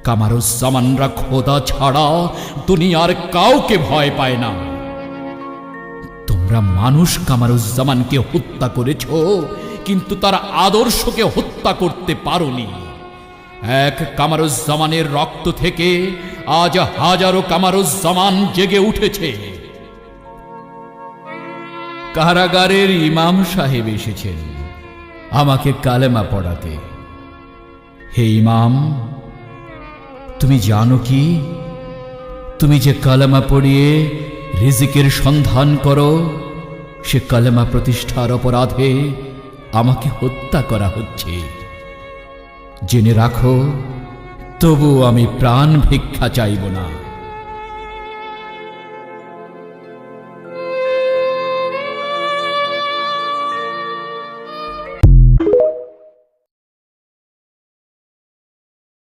কামারুজ্জামানরা খোদা ছাড়া দুনিয়ার কাউকে ভয় পায় না। তোমরা মানুষ কামারুজ্জামানকে হত্যা করেছ, কিন্তু তার আদর্শকে হত্যা করতে পারোনি। এক কামারুজ্জামানের রক্ত থেকে আজ হাজারো কামারুজ্জামান জেগে উঠেছে। কারাগারের ইমাম সাহেব এসেছেন আমাকে কালেমা পড়াতে। হে ইমাম, তুমি জানো কি, তুমি যে কালেমা পড়িয়ে রিজিকের সন্ধান করো, সে কালেমা প্রতিষ্ঠার অপরাধে আমাকে হত্যা করা হচ্ছে। জেনে রাখো, তবু আমি প্রাণ ভিক্ষা চাইব না।